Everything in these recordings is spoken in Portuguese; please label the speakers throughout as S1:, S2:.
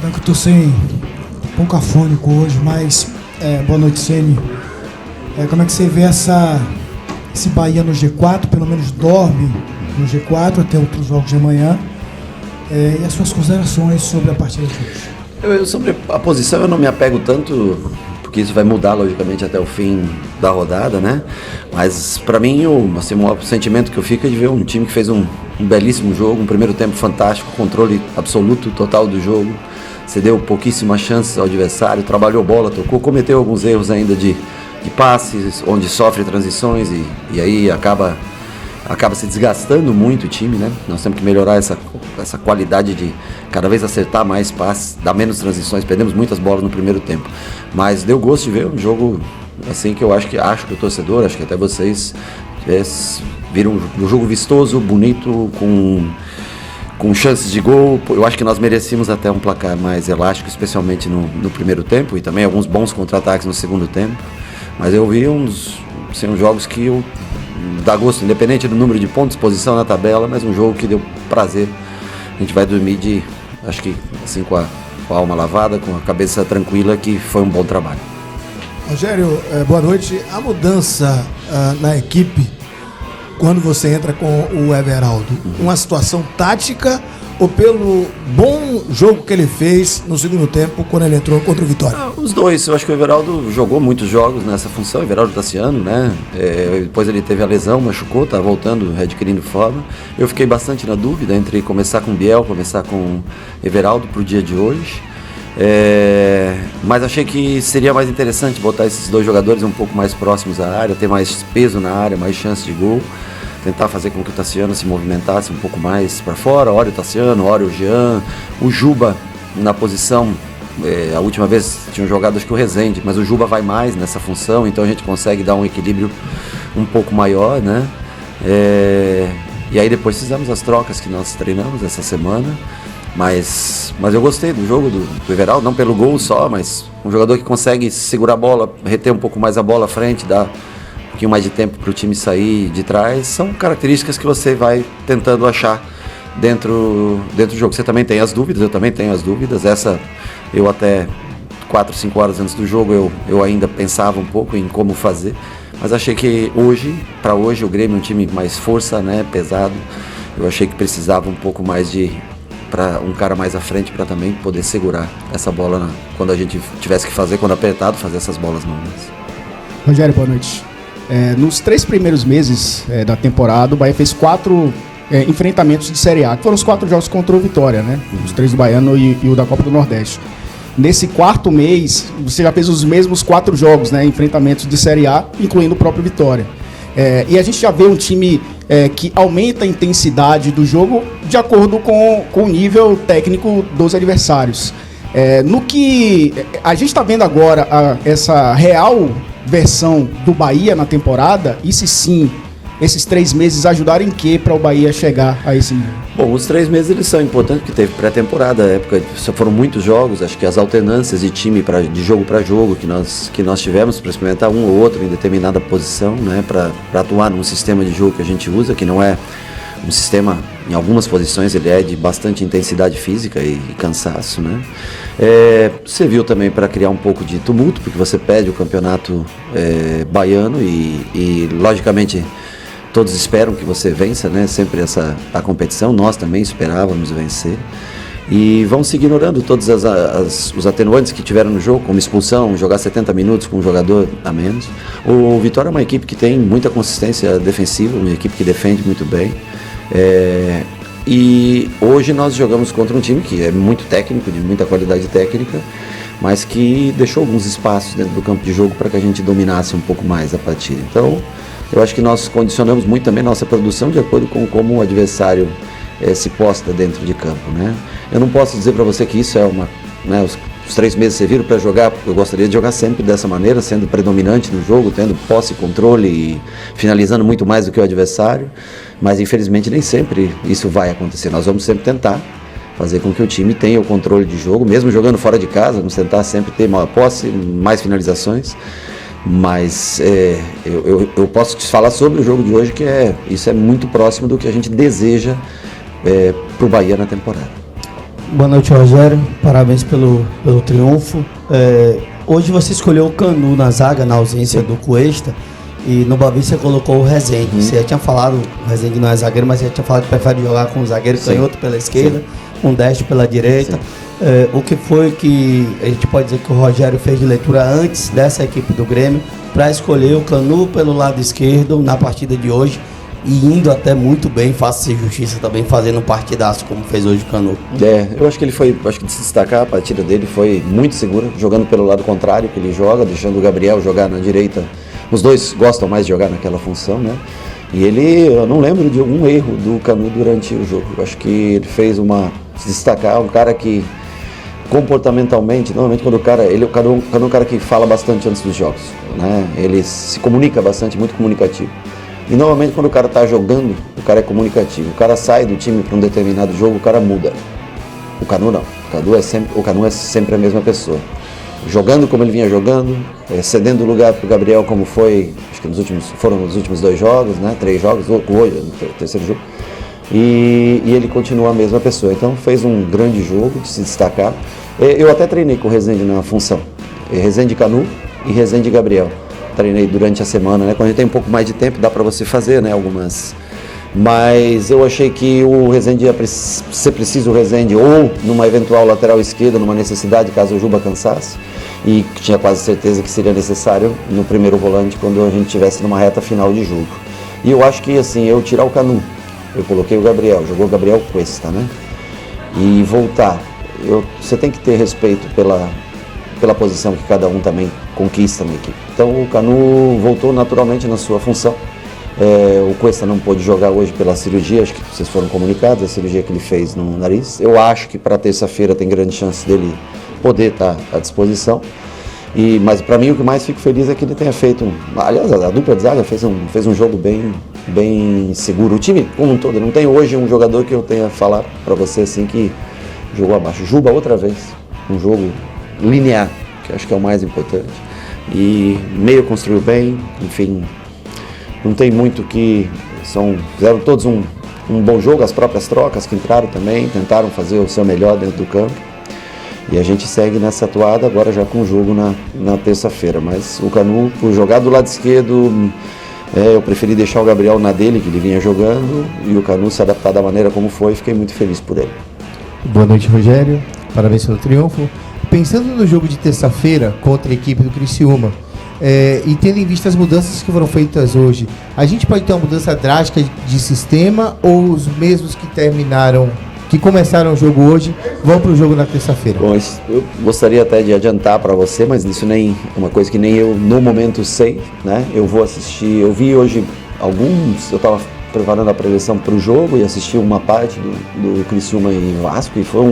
S1: É que eu tô sem um pouco afônico hoje, mas boa noite, Ceni. Como é que você vê esse Bahia no G4? Pelo menos dorme no G4 até outros jogos de amanhã. E as suas considerações sobre a partida de hoje?
S2: Sobre a posição eu não me apego tanto, porque isso vai mudar logicamente até o fim da rodada, né? Mas para mim o sentimento que eu fico é de ver um time que fez um belíssimo jogo, um primeiro tempo fantástico, controle absoluto, total do jogo, cedeu pouquíssimas chances ao adversário, trabalhou bola, tocou, cometeu alguns erros ainda de passes, onde sofre transições e aí acaba se desgastando muito o time, né? Nós temos que melhorar essa qualidade de cada vez acertar mais passes, dar menos transições, perdemos muitas bolas no primeiro tempo, mas deu gosto de ver um jogo assim que eu acho que o torcedor, acho que até vocês viram um jogo vistoso, bonito, com chances de gol. Eu acho que nós merecíamos até um placar mais elástico, especialmente no primeiro tempo, e também alguns bons contra-ataques no segundo tempo, mas eu vi uns jogos que dá gosto, independente do número de pontos, posição na tabela, mas um jogo que deu prazer. A gente vai dormir acho que assim com a alma lavada, com a cabeça tranquila, que foi um bom trabalho.
S1: Rogério, boa noite. A mudança na equipe, quando você entra com o Everaldo, uma situação tática ou pelo bom jogo que ele fez no segundo tempo quando ele entrou contra o Vitória?
S2: Os dois. Eu acho que o Everaldo jogou muitos jogos nessa função, o Everaldo Tassiano, né? Depois ele teve a lesão, machucou, tá voltando, adquirindo forma. Eu fiquei bastante na dúvida entre começar com o Biel, começar com o Everaldo pro dia de hoje. Mas achei que seria mais interessante botar esses dois jogadores um pouco mais próximos à área, ter mais peso na área, mais chance de gol, tentar fazer com que o Tassiano se movimentasse um pouco mais para fora, ora o Tassiano, ora o Jean, o Juba na posição. A última vez tinham jogado acho que o Rezende, mas o Juba vai mais nessa função, então a gente consegue dar um equilíbrio um pouco maior, né? E aí depois fizemos as trocas que nós treinamos essa semana. Mas eu gostei do jogo do Everaldo, não pelo gol só, mas um jogador que consegue segurar a bola, reter um pouco mais a bola à frente, dar um pouquinho mais de tempo para o time sair de trás. São características que você vai tentando achar dentro do jogo. Você também tem as dúvidas, eu também tenho as dúvidas. Essa, eu até 4, 5 horas antes do jogo, eu ainda pensava um pouco em como fazer. Mas achei que para hoje, o Grêmio é um time mais força, né, pesado. Eu achei que precisava um pouco mais para um cara mais à frente para também poder segurar essa bola quando a gente tivesse que fazer, quando apertado, fazer essas bolas longas.
S3: Rogério, boa noite. Nos 3 primeiros meses da temporada, o Bahia fez 4 enfrentamentos de Série A, que foram os 4 jogos contra o Vitória, né? Os 3 do Baiano e o da Copa do Nordeste. Nesse 4º mês, você já fez os mesmos 4 jogos, né? Enfrentamentos de Série A, incluindo o próprio Vitória. E a gente já vê um time que aumenta a intensidade do jogo de acordo com o nível técnico dos adversários. No que a gente está vendo agora essa real versão do Bahia na temporada, e se sim, esses 3 meses ajudaram em quê para o Bahia chegar a esse nível?
S2: Bom, os 3 meses eles são importantes, porque teve pré-temporada, época foram muitos jogos, acho que as alternâncias de time de jogo para jogo que nós tivemos para experimentar um ou outro em determinada posição, né, para atuar num sistema de jogo que a gente usa, que não é um sistema, em algumas posições ele é de bastante intensidade física e cansaço, né? Serviu também para criar um pouco de tumulto, porque você perde o campeonato baiano e logicamente todos esperam que você vença, né? Sempre a competição, nós também esperávamos vencer. E vão se ignorando todos os atenuantes que tiveram no jogo, como expulsão, jogar 70 minutos com um jogador a menos. O Vitória é uma equipe que tem muita consistência defensiva, uma equipe que defende muito bem. E hoje nós jogamos contra um time que é muito técnico, de muita qualidade técnica, mas que deixou alguns espaços dentro do campo de jogo para que a gente dominasse um pouco mais a partida. Então, eu acho que nós condicionamos muito também nossa produção de acordo com como o adversário se posta dentro de campo, né? Eu não posso dizer para você que isso é os 3 meses serviram para jogar, eu gostaria de jogar sempre dessa maneira, sendo predominante no jogo, tendo posse e controle e finalizando muito mais do que o adversário, mas infelizmente nem sempre isso vai acontecer. Nós vamos sempre tentar fazer com que o time tenha o controle de jogo, mesmo jogando fora de casa, vamos tentar sempre ter maior posse, mais finalizações. Mas eu posso te falar sobre o jogo de hoje, que isso é muito próximo do que a gente deseja para o Bahia na temporada.
S4: Boa noite, Rogério. Parabéns pelo triunfo. Hoje você escolheu o Canu na zaga, na ausência do Cuesta, e no Bavi você colocou o Rezende. Você já tinha falado, o Rezende não é zagueiro, mas você já tinha falado que prefere jogar com o zagueiro canhoto pela esquerda, um destro pela direita. O que foi que a gente pode dizer que o Rogério fez de leitura antes dessa equipe do Grêmio para escolher o Canu pelo lado esquerdo na partida de hoje? E indo até muito bem, faça-se justiça também, fazendo um partidaço como fez hoje o Canu.
S2: Eu acho que ele foi, acho que de se destacar, a partida dele foi muito segura, jogando pelo lado contrário que ele joga, deixando o Gabriel jogar na direita. Os dois gostam mais de jogar naquela função, né? E eu não lembro de algum erro do Canu durante o jogo. Eu acho que ele fez se destacar, um cara que comportamentalmente, normalmente quando o Canu é um cara que fala bastante antes dos jogos, né? Ele se comunica bastante, muito comunicativo. E normalmente quando o cara está jogando, o cara é comunicativo. O cara sai do time para um determinado jogo, o cara muda. O Canu não. O Canu é sempre a mesma pessoa. Jogando como ele vinha jogando, cedendo lugar para o Gabriel como foi, acho que foram nos últimos 2 jogos, né? 3 jogos, hoje, no terceiro jogo. E ele continua a mesma pessoa. Então fez um grande jogo de se destacar. Eu até treinei com o Rezende na função. Rezende Canu e Rezende Gabriel. Treinei durante a semana, né? Quando a gente tem um pouco mais de tempo, dá para você fazer, né? Algumas. Mas eu achei que o Rezende ia ser preciso o Rezende ou numa eventual lateral esquerda, numa necessidade, caso o Juba cansasse. E tinha quase certeza que seria necessário no primeiro volante quando a gente estivesse numa reta final de jogo. E eu acho que assim, eu tirar o Canu, eu coloquei o Gabriel, jogou o Gabriel Cuesta, né? E voltar. Você tem que ter respeito pela posição que cada um também conquista na equipe. Então o Canu voltou naturalmente na sua função. O Cuesta não pôde jogar hoje pela cirurgia, acho que vocês foram comunicados, a cirurgia que ele fez no nariz. Eu acho que para terça-feira tem grande chance dele poder estar à disposição. Mas para mim o que mais fico feliz é que ele tenha feito, aliás, a dupla de zaga fez um jogo bem seguro. O time como um todo, não tem hoje um jogador que eu tenha falar para você assim que jogou abaixo. Juba outra vez, um jogo linear, que eu acho que é o mais importante. E meio construiu bem, enfim, não tem muito que... Fizeram todos um bom jogo, as próprias trocas que entraram também, tentaram fazer o seu melhor dentro do campo. E a gente segue nessa atuada agora já com o jogo na terça-feira. Mas o Canu, por jogar do lado esquerdo, eu preferi deixar o Gabriel na dele, que ele vinha jogando, e o Canu se adaptar da maneira como foi, fiquei muito feliz por ele.
S5: Boa noite, Rogério. Parabéns pelo triunfo. Pensando no jogo de terça-feira contra a equipe do Criciúma, e tendo em vista as mudanças que foram feitas hoje, a gente pode ter uma mudança drástica de sistema ou os mesmos que começaram o jogo hoje vão para o jogo na terça-feira?
S2: Bom, eu gostaria até de adiantar para você, mas isso nem é uma coisa que nem eu no momento sei, né? Eu vou assistir, eu vi hoje eu estava preparando a preleção para o jogo e assisti uma parte do Criciúma e Vasco e foi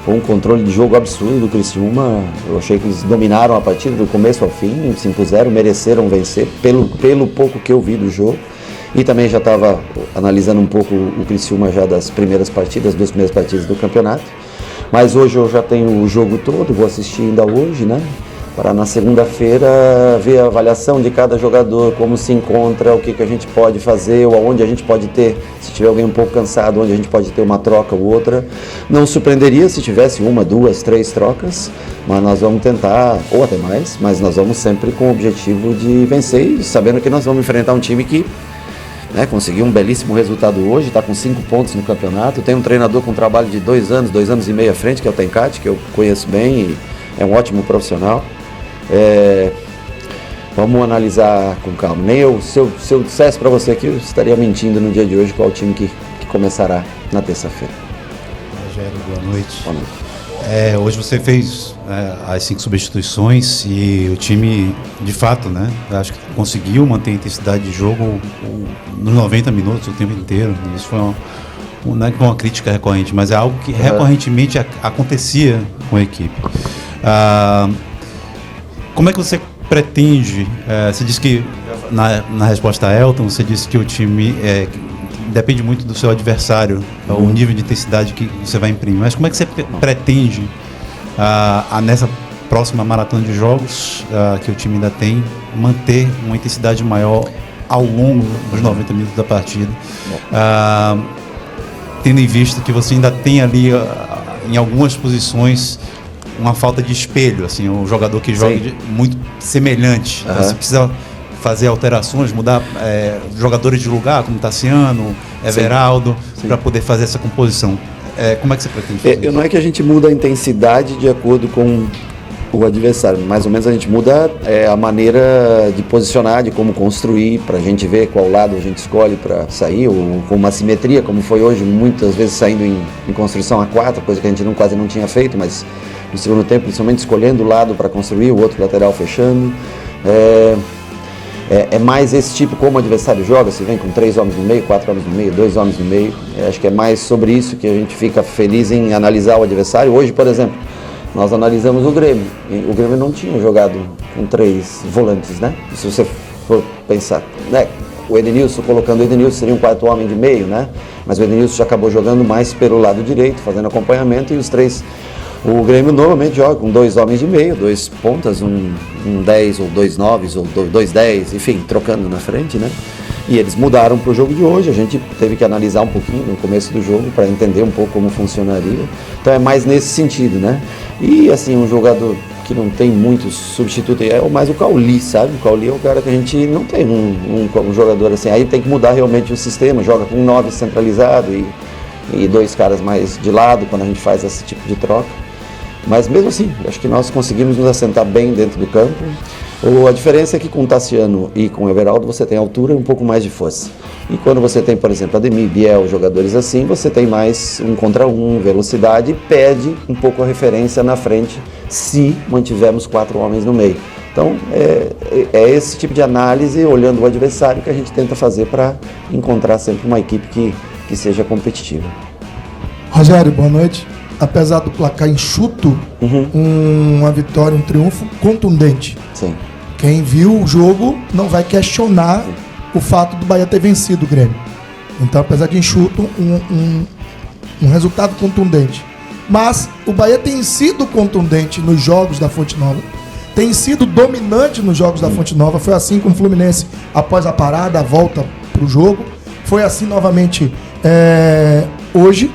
S2: um controle de jogo absurdo do Criciúma. Eu achei que eles dominaram a partida do começo ao fim, se impuseram, mereceram vencer, pelo pouco que eu vi do jogo. E também já estava analisando um pouco o Criciúma já das primeiras partidas, 2 primeiras partidas do campeonato. Mas hoje eu já tenho o jogo todo, vou assistir ainda hoje, né? Para na segunda-feira ver a avaliação de cada jogador, como se encontra, o que a gente pode fazer, ou aonde a gente pode ter, se tiver alguém um pouco cansado, onde a gente pode ter uma troca ou outra. Não surpreenderia se tivesse 1, 2, 3 trocas, mas nós vamos tentar, ou até mais, mas nós vamos sempre com o objetivo de vencer, sabendo que nós vamos enfrentar um time que conseguiu um belíssimo resultado hoje, está com 5 pontos no campeonato, tem um treinador com um trabalho de 2 anos e meio à frente, que é o Tencati, que eu conheço bem e é um ótimo profissional. Vamos analisar com calma. Se eu dissesse para você aqui, eu estaria mentindo no dia de hoje qual o time que começará na terça-feira.
S6: Rogério, boa noite.
S2: Boa noite.
S6: Hoje você fez as 5 substituições e o time, de fato, né, acho que conseguiu manter a intensidade de jogo nos 90 minutos, o tempo inteiro. Isso foi não é uma crítica recorrente, mas é algo que recorrentemente acontecia com a equipe. Como é que você pretende, você disse que na resposta a Elton, você disse que o time depende muito do seu adversário, o nível de intensidade que você vai imprimir, mas como é que você pretende nessa próxima maratona de jogos que o time ainda tem, manter uma intensidade maior ao longo dos 90 minutos da partida? tendo em vista que você ainda tem ali, em algumas posições, uma falta de espelho, assim, um jogador que joga muito semelhante. Então, você precisa fazer alterações, mudar jogadores de lugar, como Tassiano, Everaldo, para poder fazer essa composição. Como é que você pretende fazer isso?
S2: Não é que a gente muda a intensidade de acordo com o adversário, mais ou menos a gente muda a maneira de posicionar, de como construir, para a gente ver qual lado a gente escolhe para sair, ou com uma simetria, como foi hoje, muitas vezes saindo em construção a 4, coisa que a gente quase não tinha feito, mas no segundo tempo, principalmente escolhendo o lado para construir, o outro lateral fechando. É mais esse tipo como o adversário joga, se vem com 3 homens no meio, 4 homens no meio, 2 homens no meio. Acho que é mais sobre isso que a gente fica feliz em analisar o adversário. Hoje, por exemplo, nós analisamos o Grêmio. O Grêmio não tinha jogado com 3 volantes, né? Se você for pensar, né? O Edenilson, colocando o Edenilson, seria um 4º homem de meio, né? Mas o Edenilson já acabou jogando mais pelo lado direito, fazendo acompanhamento, e os 3... O Grêmio normalmente joga com 2 homens de meio, 2 pontas, um 10 ou 2 9 ou 2 10, enfim, trocando na frente, né? E eles mudaram para o jogo de hoje, a gente teve que analisar um pouquinho no começo do jogo para entender um pouco como funcionaria. Então é mais nesse sentido, né? E assim, um jogador que não tem muitos substitutos, é mais o Cauli, sabe? O Cauli é o cara que a gente não tem um jogador assim, aí tem que mudar realmente o sistema, joga com 9 centralizado e 2 caras mais de lado quando a gente faz esse tipo de troca. Mas mesmo assim, acho que nós conseguimos nos assentar bem dentro do campo. A diferença é que com o Tassiano e com o Everaldo você tem altura e um pouco mais de força. E quando você tem, por exemplo, Ademir, Biel, jogadores assim, você tem mais 1 contra 1, velocidade, e perde um pouco a referência na frente se mantivermos 4 homens no meio. Então é esse tipo de análise, olhando o adversário, que a gente tenta fazer para encontrar sempre uma equipe que seja competitiva.
S1: Rogério, boa noite. Apesar do placar enxuto, uma vitória, um triunfo contundente.
S2: Sim.
S1: Quem viu o jogo não vai questionar o fato do Bahia ter vencido o Grêmio. Então, apesar de enxuto, um resultado contundente. Mas o Bahia tem sido contundente nos jogos da Fonte Nova, tem sido dominante nos jogos da Fonte Nova. Foi assim com o Fluminense após a parada, a volta para o jogo. Foi assim novamente hoje,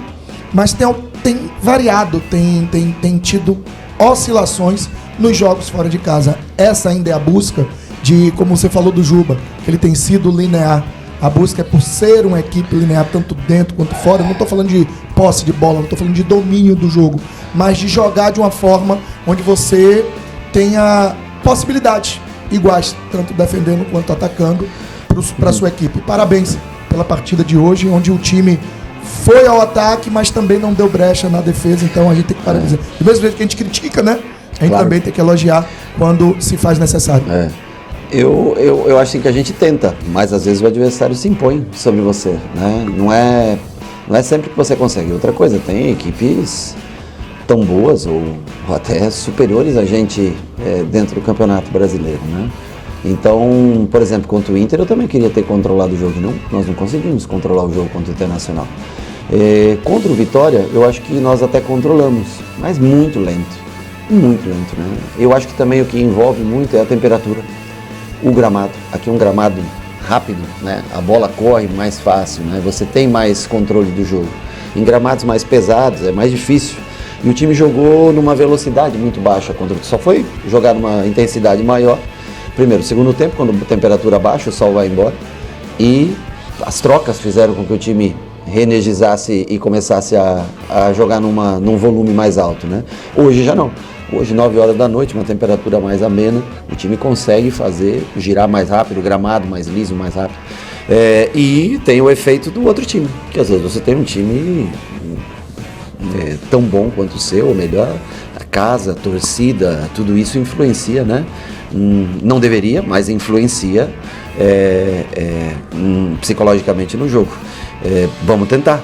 S1: mas tem variado, tem tido oscilações nos jogos fora de casa. Essa ainda é a busca de, como você falou do Juba, que ele tem sido linear. A busca é por ser uma equipe linear, tanto dentro quanto fora. Eu não estou falando de posse de bola, não estou falando de domínio do jogo, mas de jogar de uma forma onde você tenha possibilidades iguais, tanto defendendo quanto atacando, para a sua equipe. Parabéns pela partida de hoje, onde o time foi ao ataque, mas também não deu brecha na defesa. Então a gente tem que parar de dizer. De vez em quando que a gente critica, né? A gente também tem que elogiar quando se faz necessário.
S2: Eu acho que a gente tenta, mas às vezes o adversário se impõe sobre você, né? Não é sempre que você consegue. Outra coisa, tem equipes tão boas ou até superiores a gente dentro do Campeonato Brasileiro, né? Então, por exemplo, contra o Inter eu também queria ter controlado o jogo, nós não conseguimos controlar o jogo contra o Internacional. Contra o Vitória, eu acho que nós até controlamos, mas muito lento, né? Eu acho que também o que envolve muito é a temperatura, o gramado. Aqui é um gramado rápido, né? A bola corre mais fácil, né? Você tem mais controle do jogo. Em gramados mais pesados é mais difícil. E o time jogou numa velocidade muito baixa, só foi jogar numa intensidade maior. Primeiro, segundo tempo, quando a temperatura baixa, o sol vai embora. E as trocas fizeram com que o time reenergizasse e começasse a jogar num volume mais alto, né? Hoje já não. Hoje, 9 horas da noite, uma temperatura mais amena, o time consegue girar mais rápido, o gramado mais liso, mais rápido. E tem o efeito do outro time, que às vezes você tem um time tão bom quanto o seu, ou melhor, a casa, a torcida, tudo isso influencia, né? Não deveria, mas influencia psicologicamente no jogo. Vamos tentar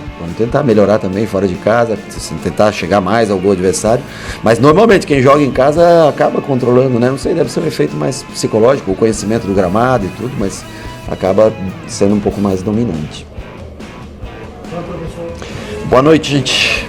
S2: melhorar também fora de casa, tentar chegar mais ao gol adversário, mas normalmente quem joga em casa acaba controlando, né? Não sei, deve ser um efeito mais psicológico, o conhecimento do gramado e tudo, mas acaba sendo um pouco mais dominante. Boa noite, gente.